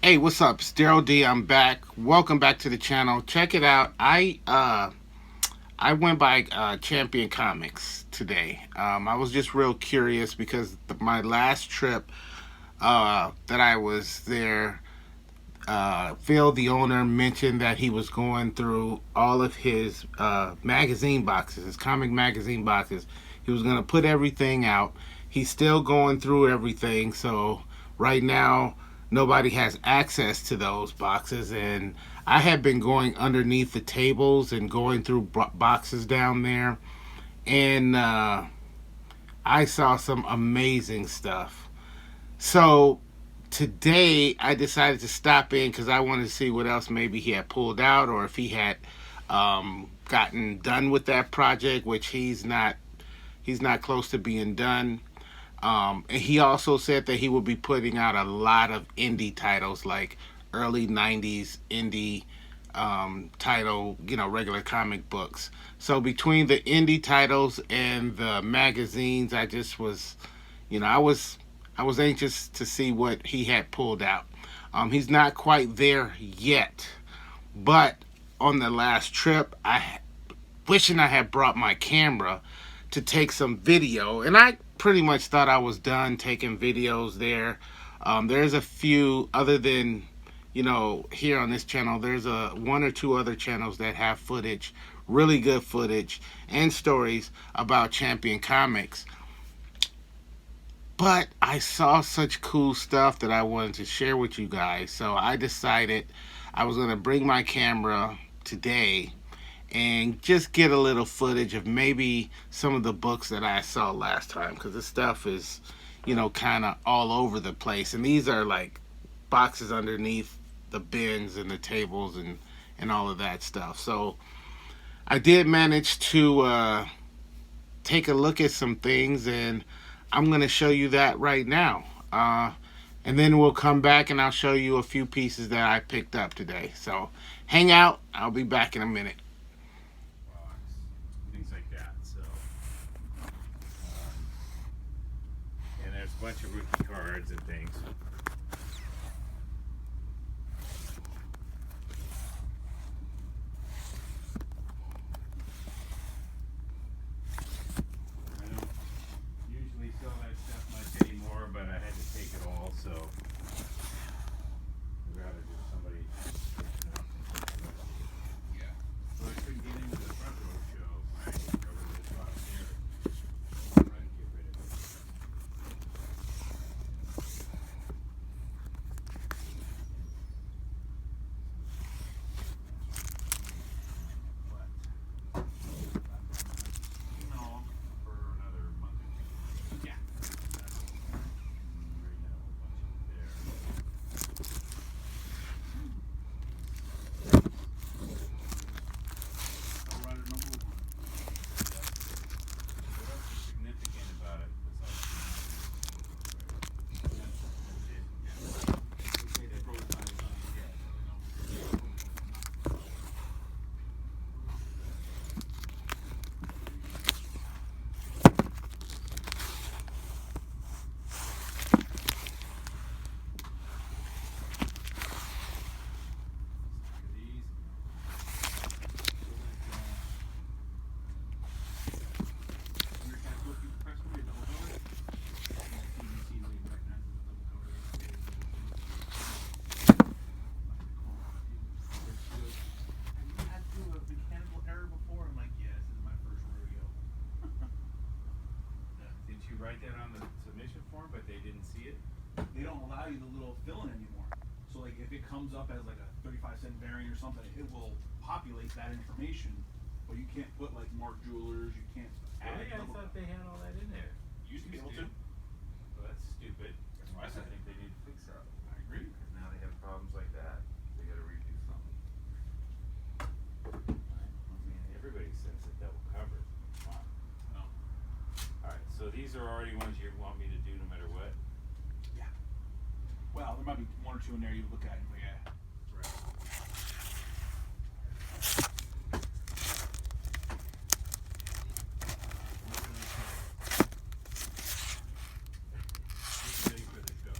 Hey, what's up? It's Daryl D. I'm back. Welcome back to the channel. Check it out. I went by Champion Comics today. I was just real curious because my last trip that I was there, Phil, the owner, mentioned that he was going through all of his magazine boxes, his comic magazine boxes. He was going to put everything out. He's still going through everything. So right now, nobody has access to those boxes. And I have been going underneath the tables and going through boxes down there. And I saw some amazing stuff. So today I decided to stop in because I wanted to see what else maybe he had pulled out, or if he had gotten done with that project, which he's not close to being done. And he also said that he will be putting out a lot of indie titles, like early '90s indie title, regular comic books. So between the indie titles and the magazines, I just was, I was anxious to see what he had pulled out. He's not quite there yet, but on the last trip, wishing I had brought my camera to take some video, and I pretty much thought I was done taking videos there. There's a few other than here on this channel. There's a one or two other channels that have footage, really good footage and stories about Champion Comics. But I saw such cool stuff that I wanted to share with you guys. So I decided I was going to bring my camera today and just get a little footage of maybe some of the books that I saw last time, because this stuff is, kind of all over the place. And these are like boxes underneath the bins and the tables and all of that stuff. So I did manage to take a look at some things, and I'm going to show you that right now. And then we'll come back and I'll show you a few pieces that I picked up today. So hang out. I'll be back in a minute. Things like that. So, and there's a bunch of rookie cards and things. I don't usually sell that stuff much anymore, but I had to take it all, so I'd rather just somebody pick it up and take the rest of it. Yeah. So I couldn't get into the front row show. I covered this spot there. Trying to get rid of it. But no, for another month or two. Yeah. Right now, a bunch of it there. I'll ride it number one. What else is significant about it besides Okay, they broke it down. these? Undercast look, you press for me, double cover. PVC weight recognizes the double cover. Have you had to do a mechanical error before? I'm like, yeah, this is my first rodeo. Didn't you write that on the submission form, but they didn't see it? They don't allow you the little fill-in anymore. So like if it comes up as like a 35-cent variant or something, it will populate that information, but you can't put like Mark Jewelers, you can't add Really? I double thought they had all that in there. Used to be able to. Well, that's stupid. That's what I said. think they need to fix that. I agree. Because now they have problems like that. They gotta redo something. I mean, everybody sends it double covered. Wow. No. Alright, so these are already ones you want me to do no matter what? Yeah. Well, there might be one or two in there you look at and you're like, yeah. Right. Ready for the show.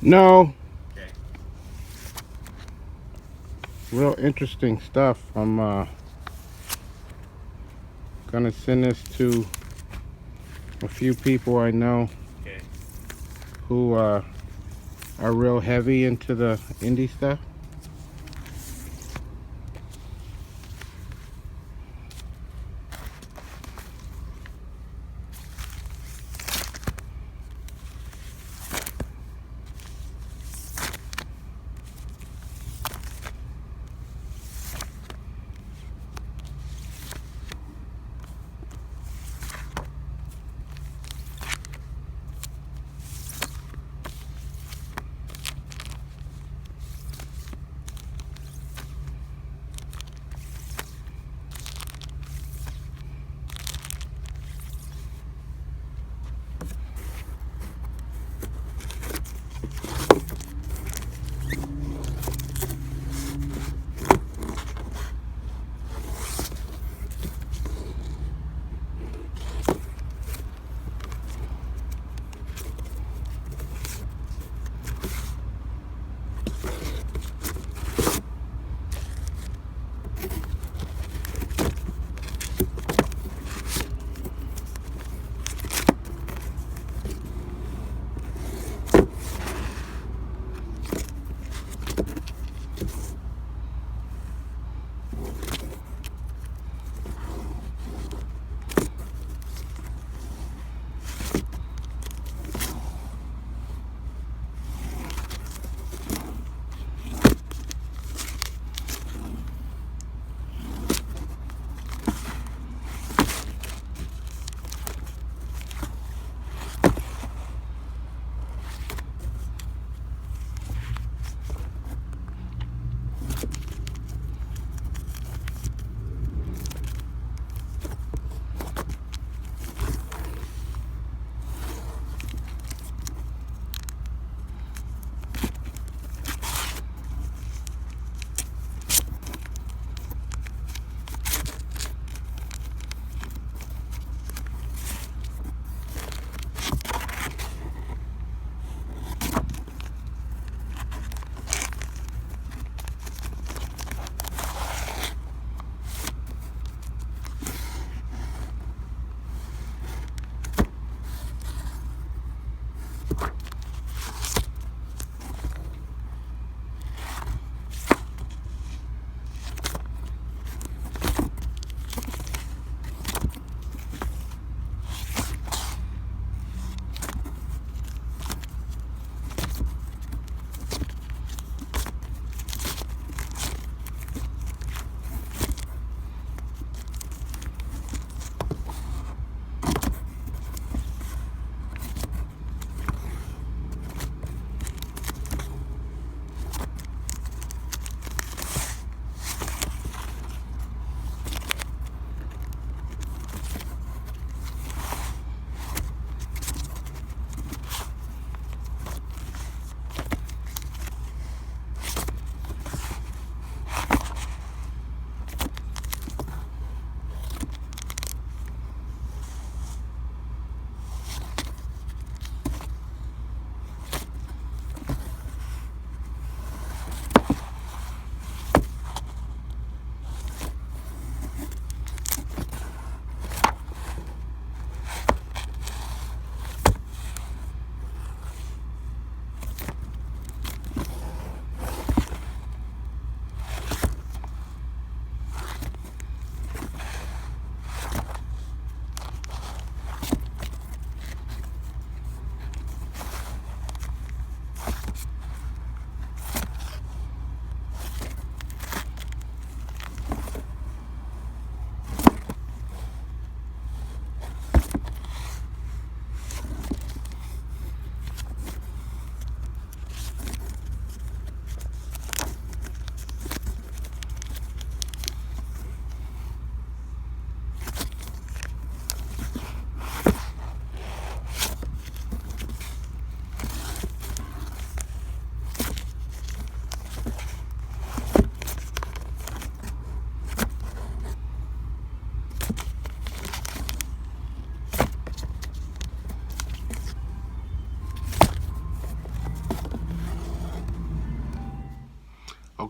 No, Okay. real interesting stuff. I'm gonna send this to a few people I know Okay. who are real heavy into the indie stuff.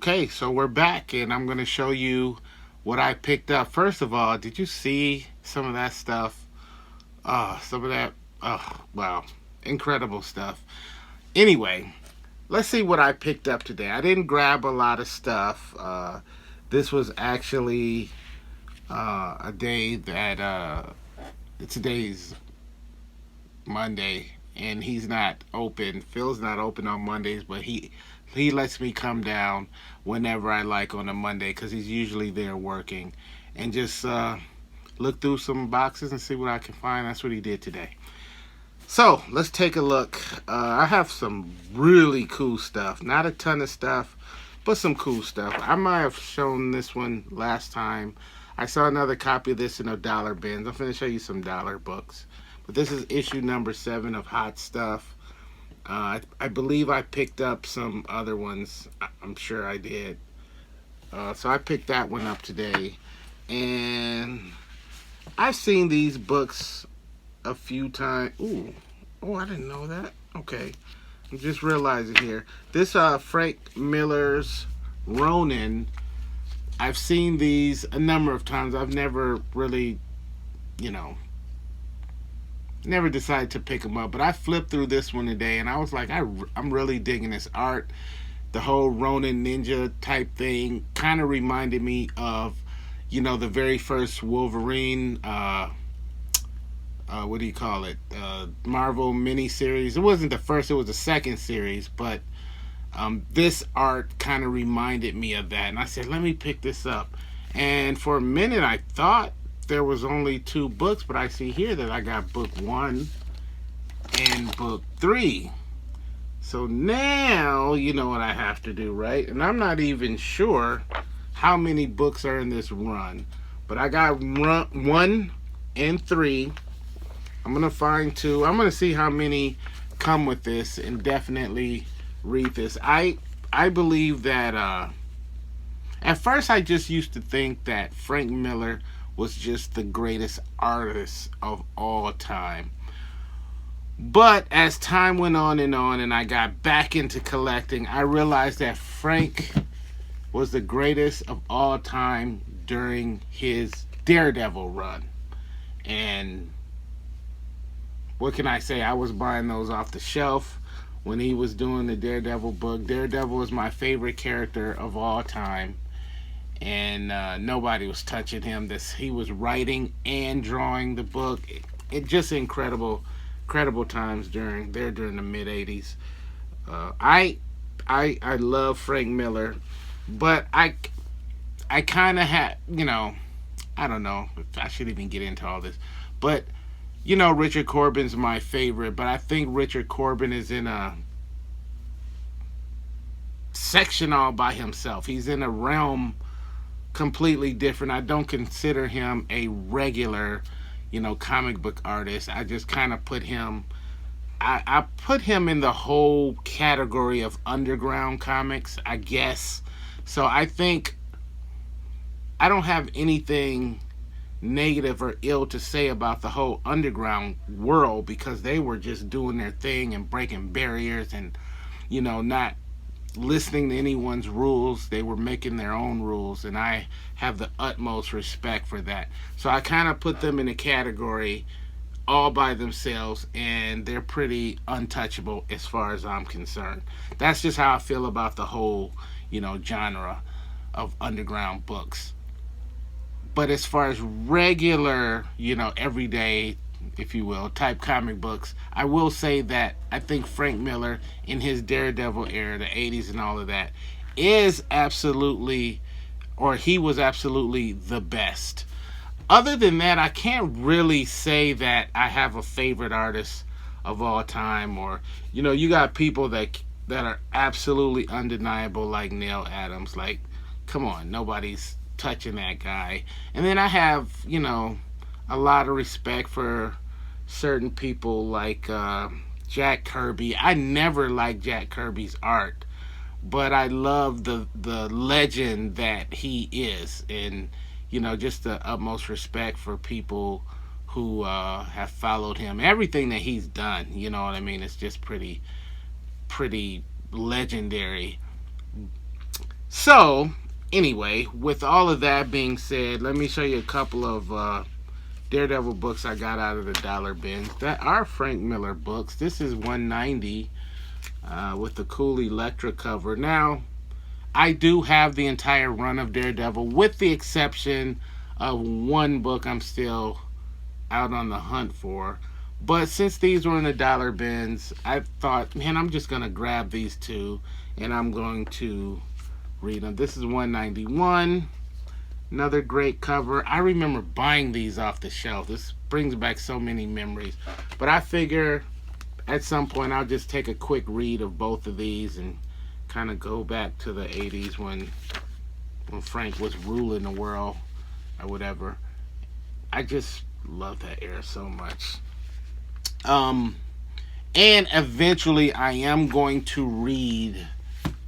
Okay, so we're back, and I'm going to show you what I picked up. First of all, did you see some of that stuff? Some of that, wow, incredible stuff. Anyway, let's see what I picked up today. I didn't grab a lot of stuff. This was actually a day that today's Monday, and he's not open. Phil's not open on Mondays, but he lets me come down whenever I like on a Monday because he's usually there working, and just look through some boxes and see what I can find. That's what he did today. So let's take a look. I have some really cool stuff. Not a ton of stuff, but some cool stuff. I might have shown this one last time. I saw another copy of this in a dollar bins. I'm going to show you some dollar books. But this is issue number 7 of Hot Stuff. I believe I picked up some other ones. I'm sure I did. So I picked that one up today. And I've seen these books a few times. Ooh. Oh, I didn't know that. Okay. I'm just realizing here. This Frank Miller's Ronin. I've seen these a number of times. I've never really, never decided to pick them up. But I flipped through this one today, and I was like, I'm really digging this art. The whole Ronin ninja type thing kind of reminded me of, the very first Wolverine, what do you call it? Marvel miniseries. It wasn't the first, it was the second series, but this art kind of reminded me of that. And I said, let me pick this up. And for a minute, I thought there was only 2 books, but I see here that I got book 1 and book 3. So now you know what I have to do, right? And I'm not even sure how many books are in this run, but I got 1 and 3. I'm gonna find 2. I'm gonna see how many come with this and definitely read this. I believe that at first I just used to think that Frank Miller was just the greatest artist of all time. But as time went on and I got back into collecting, I realized that Frank was the greatest of all time during his Daredevil run. And what can I say? I was buying those off the shelf when he was doing the Daredevil book. Daredevil is my favorite character of all time. And nobody was touching him. He was writing and drawing the book. It just incredible times during the mid '80s. I love Frank Miller, but I kind of had, I don't know if I should even get into all this, but Richard Corbin's my favorite, but I think Richard Corbin is in a section all by himself. He's in a realm completely different. I don't consider him a regular, comic book artist. I just kind of put him, I put him in the whole category of underground comics, I guess. So I think I don't have anything negative or ill to say about the whole underground world, because they were just doing their thing and breaking barriers and, not listening to anyone's rules. They were making their own rules, and I have the utmost respect for that. So I kind of put them in a category all by themselves, and they're pretty untouchable as far as I'm concerned. That's just how I feel about the whole, genre of underground books. But as far as regular, everyday, if you will, type comic books, I will say that I think Frank Miller in his Daredevil era, the 80s and all of that, is absolutely, or he was absolutely the best. Other than that, I can't really say that I have a favorite artist of all time, or, you got people that are absolutely undeniable, like Neil Adams. Like, come on, nobody's touching that guy. And then I have, a lot of respect for certain people like Jack Kirby. I never liked Jack Kirby's art, but I love the legend that he is, and just the utmost respect for people who have followed him. Everything that he's done, you know what I mean? It's just pretty legendary. So, anyway, with all of that being said, let me show you a couple of Daredevil books I got out of the dollar bin that are Frank Miller books. This is 190 with the cool Electra cover. Now, I do have the entire run of Daredevil, with the exception of one book I'm still out on the hunt for. But since these were in the dollar bins, I thought, man, I'm just going to grab these two and I'm going to read them. This is 191. Another great cover. I remember buying these off the shelf. This brings back so many memories. But I figure at some point I'll just take a quick read of both of these and kind of go back to the 80s when Frank was ruling the world or whatever. I just love that era so much. Um, and eventually I am going to read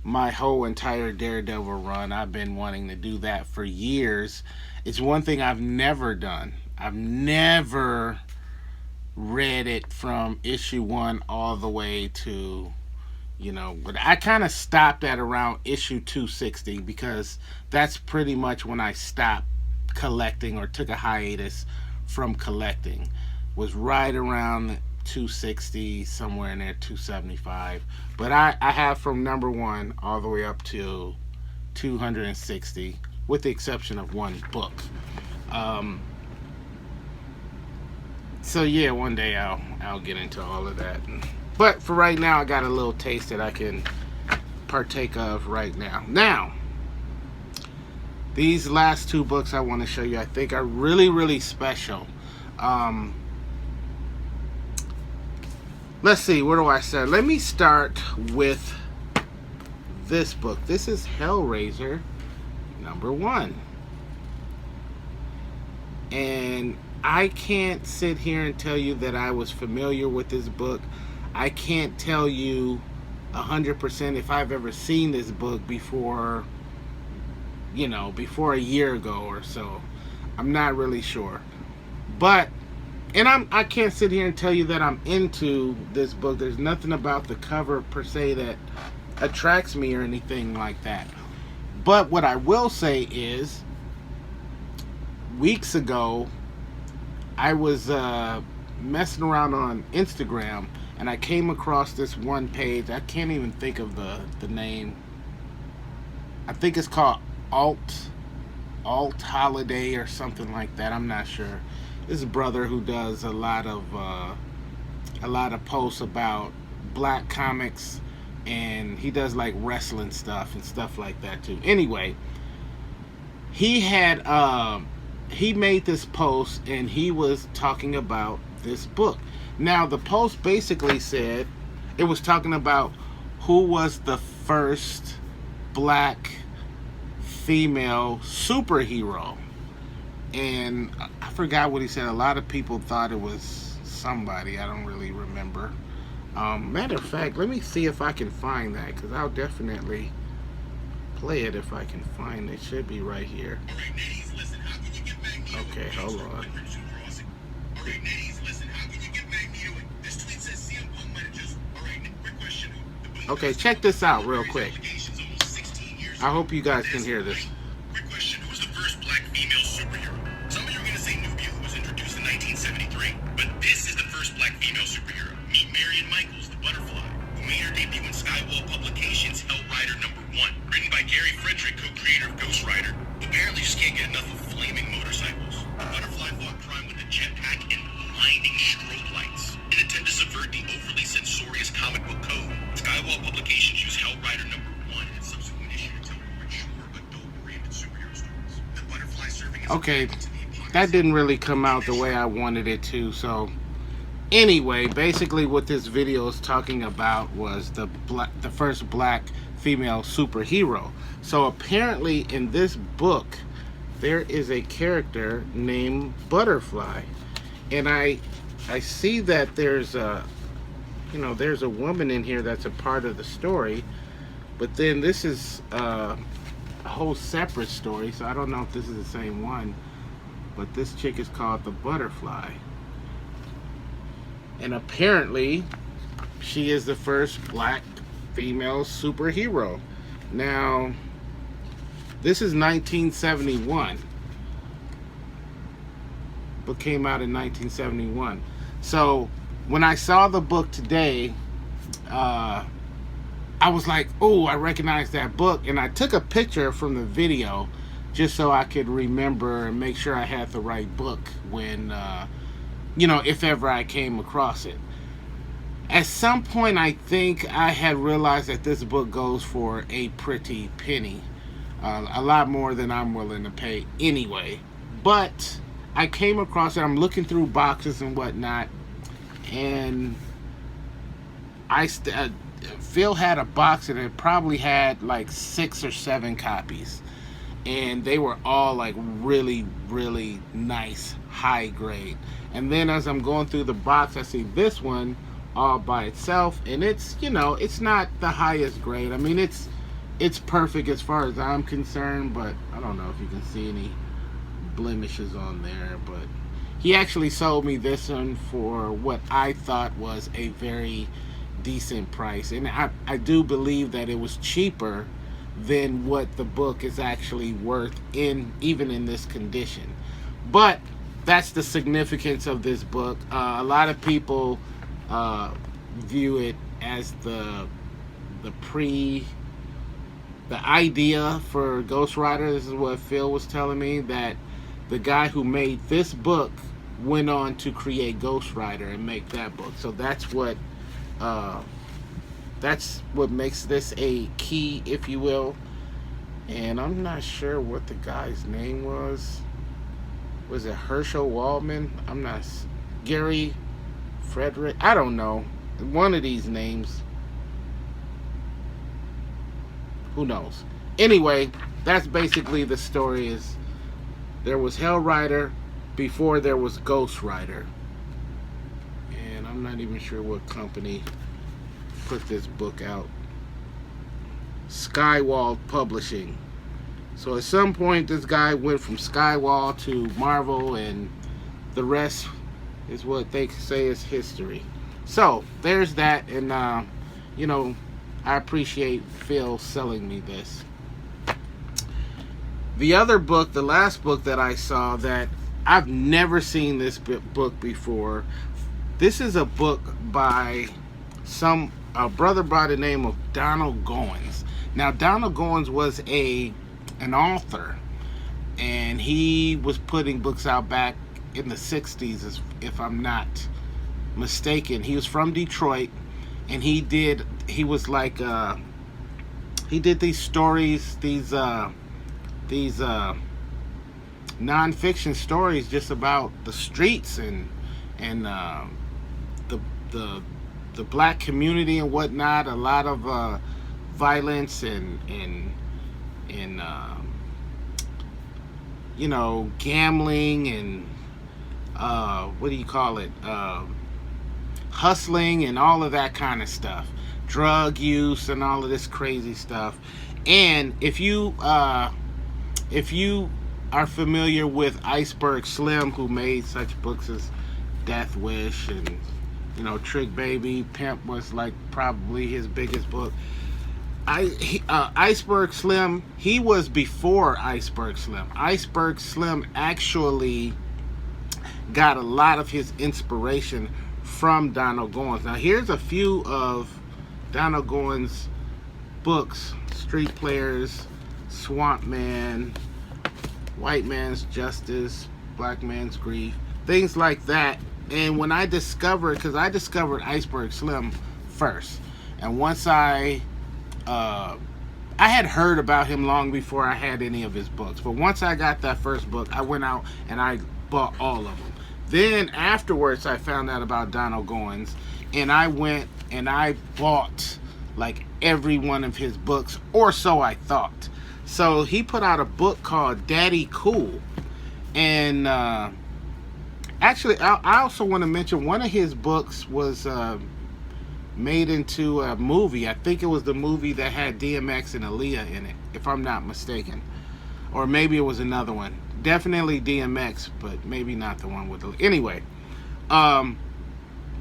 my whole entire Daredevil run. I've been wanting to do that for years. It's one thing I've never done. I've never read it from issue 1 all the way to, but I kind of stopped at around issue 260 because that's pretty much when I stopped collecting or took a hiatus from collecting. Was right around 260, somewhere in there, 275. But I have from number 1 all the way up to 260, with the exception of one book. So yeah, one day I'll get into all of that. But for right now, I got a little taste that I can partake of right now. Now, these last two books I want to show you, I think are really, really special. Let's see, where do I start? Let me start with this book. This is Hellraiser number 1. And I can't sit here and tell you that I was familiar with this book. I can't tell you 100% if I've ever seen this book before, before a year ago or so. I'm not really sure. But I can't sit here and tell you that I'm into this book. There's nothing about the cover per se that attracts me or anything like that. But what I will say is, weeks ago, I was messing around on Instagram and I came across this one page. I can't even think of the name. I think it's called Alt Holiday or something like that. I'm not sure. This is a brother who does a lot of posts about black comics, and he does like wrestling stuff and stuff like that too. Anyway, he made this post and he was talking about this book. Now the post basically said, it was talking about who was the first black female superhero. And I forgot what he said. A lot of people thought it was somebody. I don't really remember. Matter of fact, let me see if I can find that, because I'll definitely play it if I can find it. It should be right here. Okay, hold on. Okay, check this out real quick. I hope you guys can hear this. Quick question, who's the first black female superhero? Some of you are going to say Nubia, who was introduced in 1973. But this is the first black female superhero. Meet Marion Michaels, the Butterfly, who made her debut in Skywall Publications' Hell Rider number 1. Written by Gary Frederick, co-creator of Ghost Rider. Apparently just can't get enough of flaming motorcycles. The Butterfly fought crime with a jetpack and blinding strobe lights. In an attempt to subvert the overly censorious comic book code, Skywall Publications used Hell Rider number 1 and subsequent issue to tell more mature, adult-oriented superhero stories. The Butterfly serving as Okay, that didn't really come out the way I wanted it to. So anyway, basically what this video is talking about was the first black female superhero. So apparently in this book there is a character named Butterfly, and I see that there's a woman in here that's a part of the story, but then this is a whole separate story, so I don't know if this is the same one. But this chick is called the Butterfly, and apparently she is the first black female superhero. Now This is 1971. Book came out in 1971. So when I saw the book today, I was like, oh, I recognize that book. And I took a picture from the video just so I could remember and make sure I had the right book when, if ever I came across it. At some point, I think I had realized that this book goes for a pretty penny. A lot more than I'm willing to pay anyway. But I came across it. I'm looking through boxes and whatnot. And Phil had a box and it probably had like 6 or 7 copies. And they were all like really, really nice, high grade. And then as I'm going through the box, I see this one all by itself. And it's, it's not the highest grade. I mean, it's perfect as far as I'm concerned, but I don't know if you can see any blemishes on there. But he actually sold me this one for what I thought was a very decent price. And I do believe that it was cheaper than what the book is actually worth even in this condition. But that's the significance of this book. A lot of people view it as the idea for Ghost Rider. This is what Phil was telling me, that the guy who made this book went on to create Ghost Rider and make that book. So that's what makes this a key, if you will. And I'm not sure what the guy's name was. Was it Herschel Waldman? I'm not. Gary Frederick? I don't know. One of these names. Who knows? Anyway, that's basically the story. Is there was Hell Rider before there was Ghost Rider. And I'm not even sure what company put this book out. Skywall Publishing. So at some point this guy went from Skywall to Marvel, and the rest is what they say is history. So there's that. And I appreciate Phil selling me this. The other book, the last book that I saw, that I've never seen this book before. This is a book by a brother by the name of Donald Goins. Now, Donald Goins was an author, and he was putting books out back in the 60s, if I'm not mistaken. He was from Detroit, and he did these stories, these non-fiction stories just about the streets and the black community and whatnot. A lot of violence and gambling and hustling and all of that kind of stuff, drug use and all of this crazy stuff. And if you are familiar with Iceberg Slim, who made such books as Death Wish and Trick Baby, Pimp was like probably his biggest book. Iceberg Slim, he was before Iceberg Slim. Iceberg Slim actually got a lot of his inspiration from Donald Goins. Now here's a few of Donald Goins' books: Street Players, Swamp Man, White Man's Justice, Black Man's Grief, things like that. And when I discovered Iceberg Slim first, and once I had heard about him long before I had any of his books, but once I got that first book, I went out and I bought all of them. Then afterwards, I found out about Donald Goins, and I went and I bought like every one of his books, or so I thought. So he put out a book called Daddy Cool, and actually, I also want to mention one of his books was made into a movie. I think it was the movie that had DMX and Aaliyah in it, if I'm not mistaken. Or maybe it was another one. Definitely DMX, but maybe not the one with Aaliyah. Anyway,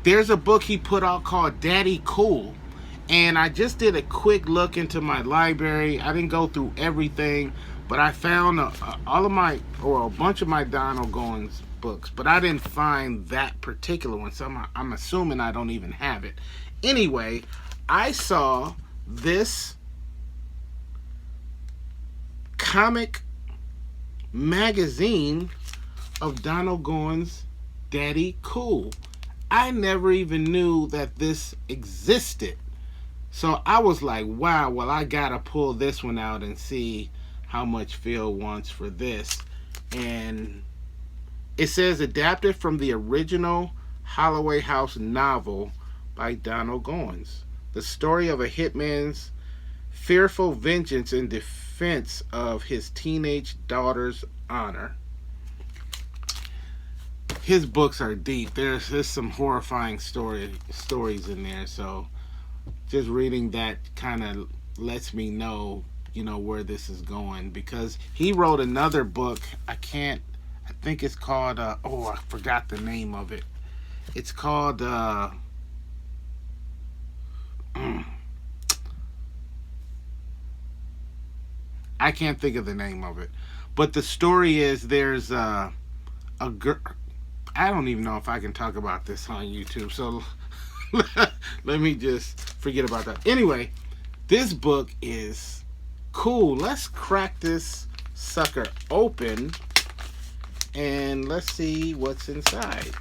there's a book he put out called Daddy Cool. And I just did a quick look into my library. I didn't go through everything, But I found all of my, or a bunch of my Donald Goins books, but I didn't find that particular one, so I'm assuming I don't even have it. Anyway, I saw this comic magazine of Donald Goins' Daddy Cool. I never even knew that this existed. So I was like, wow, well, I gotta pull this one out and see how much Phil wants for this. And it says adapted from the original Holloway House novel by Donald Goins. The story of a hitman's fearful vengeance in defense of his teenage daughter's honor. His books are deep. There's some horrifying stories in there. So just reading that kind of lets me know, where this is going, because he wrote another book. I think it's called I forgot the name of it. It's called I can't think of the name of it. But the story is there's a girl. I don't even know if I can talk about this on YouTube, so let me just forget about that. Anyway, this book is cool. Let's crack this sucker open and let's see what's inside.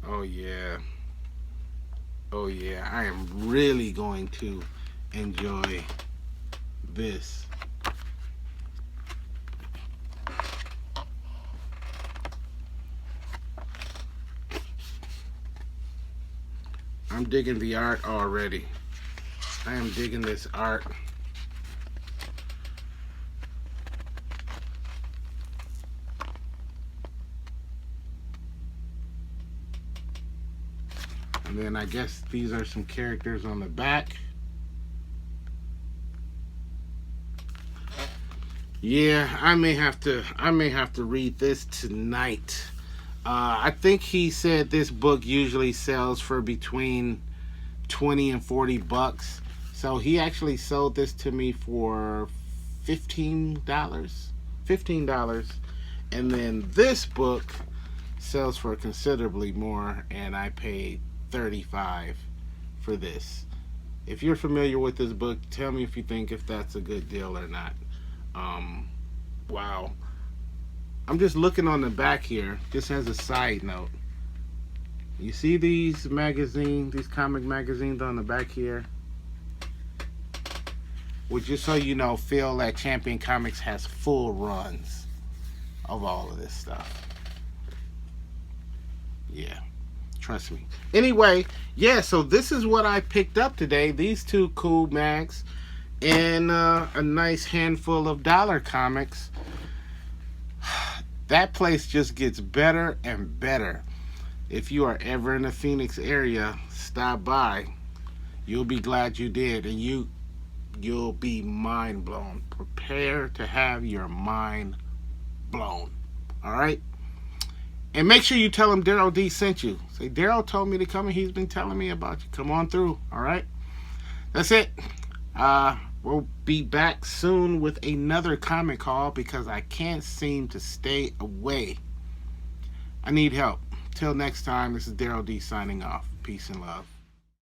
Oh yeah. Oh yeah, I am really going to enjoy this. I'm digging the art already. I am digging this art. And then I guess these are some characters on the back. Yeah, I may have to read this tonight. I think he said this book usually sells for between 20 and 40 bucks. So he actually sold this to me for $15. $15. And then this book sells for considerably more, and I paid $35 for this. If you're familiar with this book, tell me if you think if that's a good deal or not. Wow. I'm just looking on the back here, just as a side note. You see these comic magazines on the back here? Well, just so you know, Phil at Champion Comics has full runs of all of this stuff. Yeah, trust me. Anyway, yeah, so this is what I picked up today. These two cool mags and a nice handful of dollar comics. That place just gets better and better. If you are ever in the Phoenix area, stop by. You'll be glad you did, and you'll be mind blown. Prepare to have your mind blown. All right? And make sure you tell him Daryl D sent you. Say, Daryl told me to come and he's been telling me about you. Come on through. All right? That's it. We'll be back soon with another comic haul because I can't seem to stay away. I need help. Till next time, this is Daryl D signing off. Peace and love.